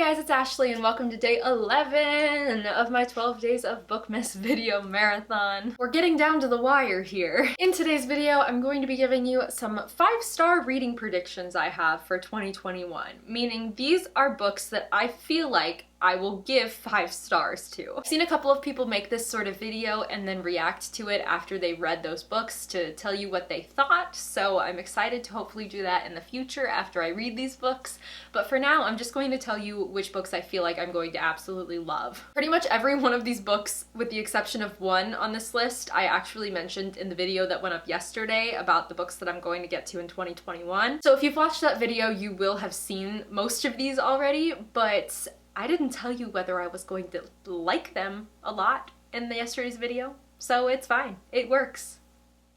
guys, it's Ashley and welcome to day 11 of my 12 days of BOOKMAS video marathon. We're getting down to the wire here. In today's video, I'm going to be giving you some 5-star reading predictions I have for 2021, meaning these are books that I feel like I will give 5 stars to. I've seen a couple of people make this sort of video and then react to it after they read those books to tell you what they thought, so I'm excited to hopefully do that in the future after I read these books. But for now, I'm just going to tell you which books I feel like I'm going to absolutely love. Pretty much every one of these books, with the exception of one on this list, I actually mentioned in the video that went up yesterday about the books that I'm going to get to in 2021. So if you've watched that video, you will have seen most of these already, but I didn't tell you whether I was going to like them a lot in yesterday's video, so it's fine. It works.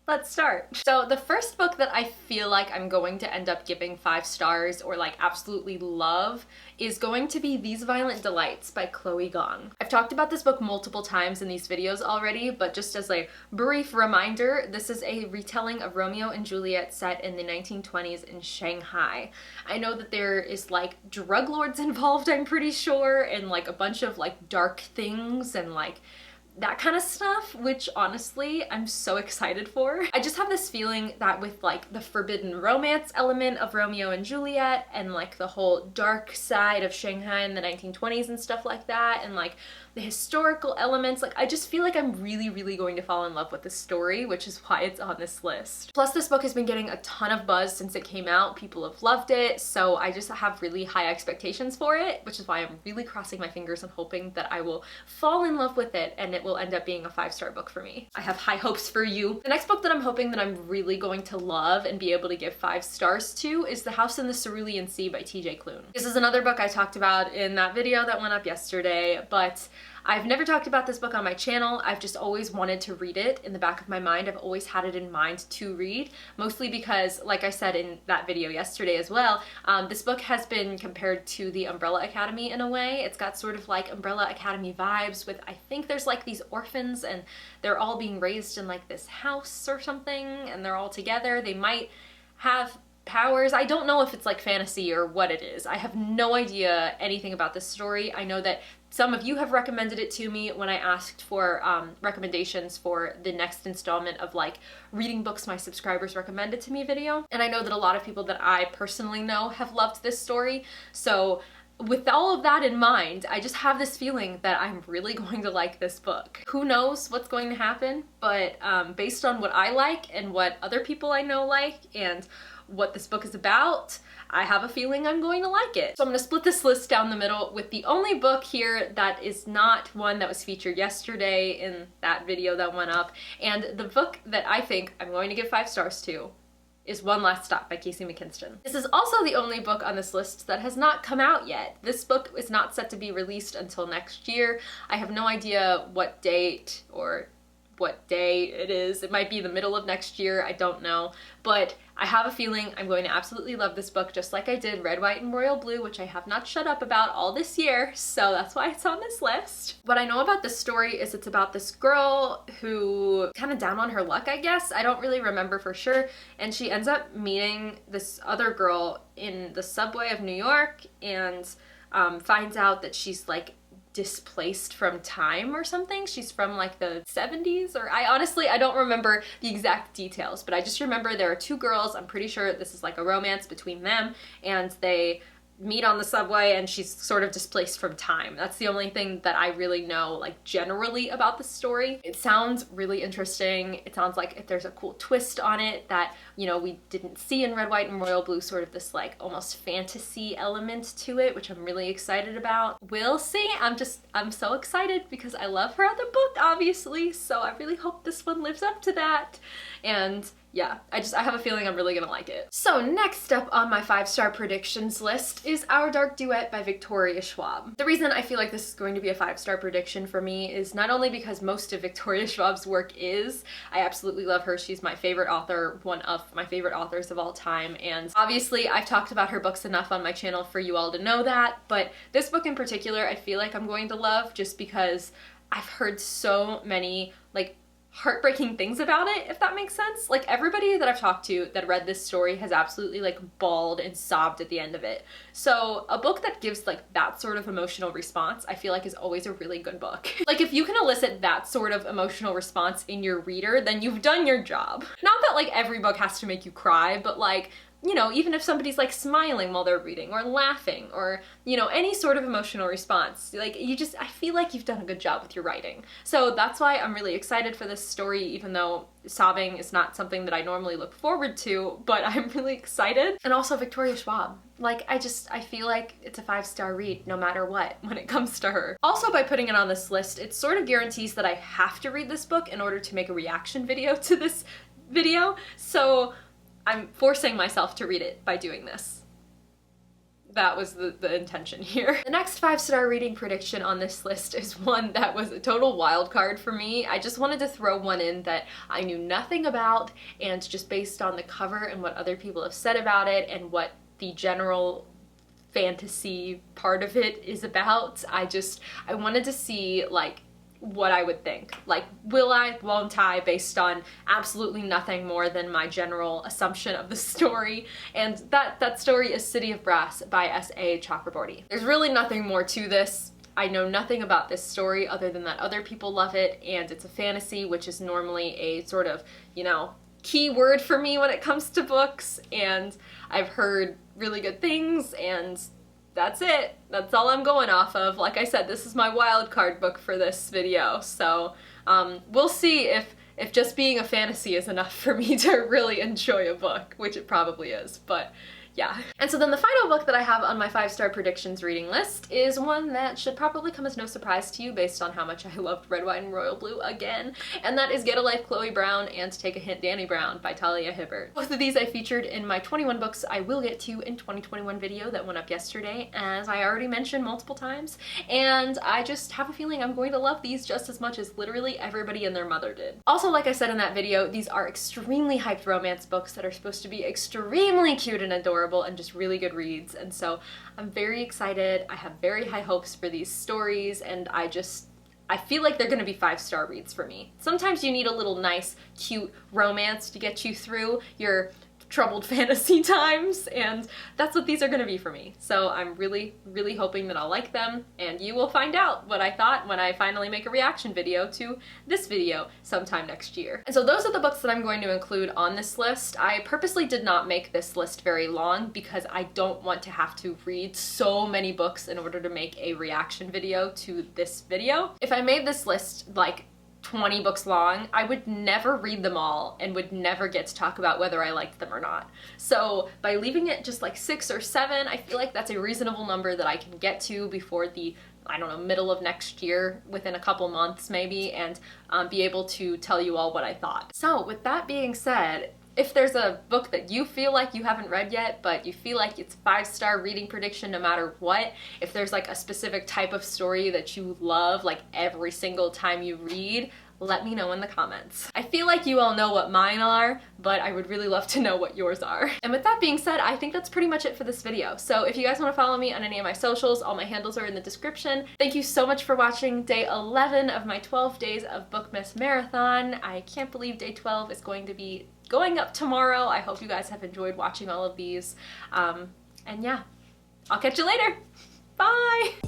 Let's start. So the first book that I feel like I'm going to end up giving 5 stars or like absolutely love is going to be These Violent Delights by Chloe Gong. I've talked about this book multiple times in these videos already, but just as a brief reminder, this is a retelling of Romeo and Juliet set in the 1920s in Shanghai. I know that there is like drug lords involved, I'm pretty sure, and like a bunch of like dark things and like that kind of stuff, which honestly I'm so excited for. I just have this feeling that with like the forbidden romance element of Romeo and Juliet and like the whole dark side of Shanghai in the 1920s and stuff like that, and like the historical elements, like I just feel like I'm really going to fall in love with this story, which is why it's on this list. Plus this book has been getting a ton of buzz since it came out. People have loved it, so I just have really high expectations for it, which is why I'm really crossing my fingers and hoping that I will fall in love with it and it will end up being a 5-star book for me. I have high hopes for you. The next book that I'm hoping that I'm really going to love and be able to give 5 stars to is The House in the Cerulean Sea by TJ Klune. This is another book I talked about in that video that went up yesterday, but I've never talked about this book on my channel. I've just always wanted to read it in the back of my mind. I've always had it in mind to read, mostly because, like I said in that video yesterday as well, this book has been compared to The Umbrella Academy in a way. It's got sort of like Umbrella Academy vibes with, I think there's like these orphans and they're all being raised in like this house or something and they're all together. They might have powers. I don't know if it's like fantasy or what it is. I have no idea anything about this story. I know that some of you have recommended it to me when I asked for recommendations for the next installment of like reading books my subscribers recommended to me video. And I know that a lot of people that I personally know have loved this story. So with all of that in mind, I just have this feeling that I'm really going to like this book. Who knows what's going to happen, but based on what I like and what other people I know like and what this book is about, I have a feeling I'm going to like it. So I'm going to split this list down the middle with the only book here that is not one that was featured yesterday in that video that went up, and the book that I think I'm going to give 5 stars to is One Last Stop by Casey McKinston. This is also the only book on this list that has not come out yet. This book is not set to be released until next year. I have no idea what date or what day it is. It might be the middle of next year, I don't know, but I have a feeling I'm going to absolutely love this book just like I did Red, White, and Royal Blue, which I have not shut up about all this year, so that's why it's on this list. What I know about this story is it's about this girl who kind of down on her luck, I guess. I don't really remember for sure, and she ends up meeting this other girl in the subway of New York and finds out that she's like displaced from time or something. She's from like the 70s, or I don't remember the exact details, but I just remember there are 2 girls. I'm pretty sure this is like a romance between them, and they meet on the subway and she's sort of displaced from time. That's the only thing that I really know like generally about the story. It sounds really interesting. It sounds like if there's a cool twist on it that, you know, we didn't see in Red, White, and Royal Blue, sort of this like almost fantasy element to it, which I'm really excited about. We'll see. I'm so excited because I love her other book, obviously, so I really hope this one lives up to that. And yeah, I have a feeling I'm really gonna like it. So next up on my 5-star predictions list is Our Dark Duet by Victoria Schwab. The reason I feel like this is going to be a 5-star prediction for me is not only because most of Victoria Schwab's work is, I absolutely love her. She's my favorite author, one of my favorite authors of all time, and obviously I've talked about her books enough on my channel for you all to know that, but this book in particular I feel like I'm going to love just because I've heard so many like heartbreaking things about it, if that makes sense. Like, everybody that I've talked to that read this story has absolutely like bawled and sobbed at the end of it. So a book that gives like that sort of emotional response, I feel like is always a really good book. Like, if you can elicit that sort of emotional response in your reader, then you've done your job. Not that like every book has to make you cry, but like, you know, even if somebody's like smiling while they're reading or laughing or, you know, any sort of emotional response, like I feel like you've done a good job with your writing. So that's why I'm really excited for this story, even though sobbing is not something that I normally look forward to, but I'm really excited. And also Victoria Schwab. Like, I feel like it's a 5-star read no matter what when it comes to her. Also, by putting it on this list, it sort of guarantees that I have to read this book in order to make a reaction video to this video. So I'm forcing myself to read it by doing this. That was the intention here. The next 5-star reading prediction on this list is one that was a total wild card for me. I just wanted to throw one in that I knew nothing about, and just based on the cover and what other people have said about it and what the general fantasy part of it is about, I wanted to see like what I would think. Like, will I, won't I, based on absolutely nothing more than my general assumption of the story. And that story is City of Brass by S.A. Chakraborty. There's really nothing more to this. I know nothing about this story other than that other people love it, and it's a fantasy, which is normally a sort of, you know, key word for me when it comes to books, and I've heard really good things, and that's it. That's all I'm going off of. Like I said, this is my wild card book for this video, so we'll see if just being a fantasy is enough for me to really enjoy a book, which it probably is, but yeah. And so then the final book that I have on my 5-star predictions reading list is one that should probably come as no surprise to you based on how much I loved Red, White, and Royal Blue again, and that is Get a Life, Chloe Brown, and Take a Hint, Danny Brown by Talia Hibbert. Both of these I featured in my 21 books I will get to in 2021 video that went up yesterday, as I already mentioned multiple times, and I just have a feeling I'm going to love these just as much as literally everybody and their mother did. Also, like I said in that video, these are extremely hyped romance books that are supposed to be extremely cute and adorable and just really good reads, and so I'm very excited. I have very high hopes for these stories, and I feel like they're gonna be 5-star reads for me. Sometimes you need a little nice, cute romance to get you through your troubled fantasy times, and that's what these are gonna be for me. So I'm really, really hoping that I'll like them, and you will find out what I thought when I finally make a reaction video to this video sometime next year. And so those are the books that I'm going to include on this list. I purposely did not make this list very long because I don't want to have to read so many books in order to make a reaction video to this video. If I made this list like 20 books long, I would never read them all and would never get to talk about whether I liked them or not. So by leaving it just like 6 or 7, I feel like that's a reasonable number that I can get to before the, I don't know, middle of next year, within a couple months maybe, and be able to tell you all what I thought. So with that being said, if there's a book that you feel like you haven't read yet, but you feel like it's 5-star reading prediction no matter what, if there's like a specific type of story that you love like every single time you read, let me know in the comments. I feel like you all know what mine are, but I would really love to know what yours are. And with that being said, I think that's pretty much it for this video. So if you guys want to follow me on any of my socials, all my handles are in the description. Thank you so much for watching day 11 of my 12 days of BOOKMAS marathon. I can't believe day 12 is going to be going up tomorrow. I hope you guys have enjoyed watching all of these. And yeah, I'll catch you later. Bye!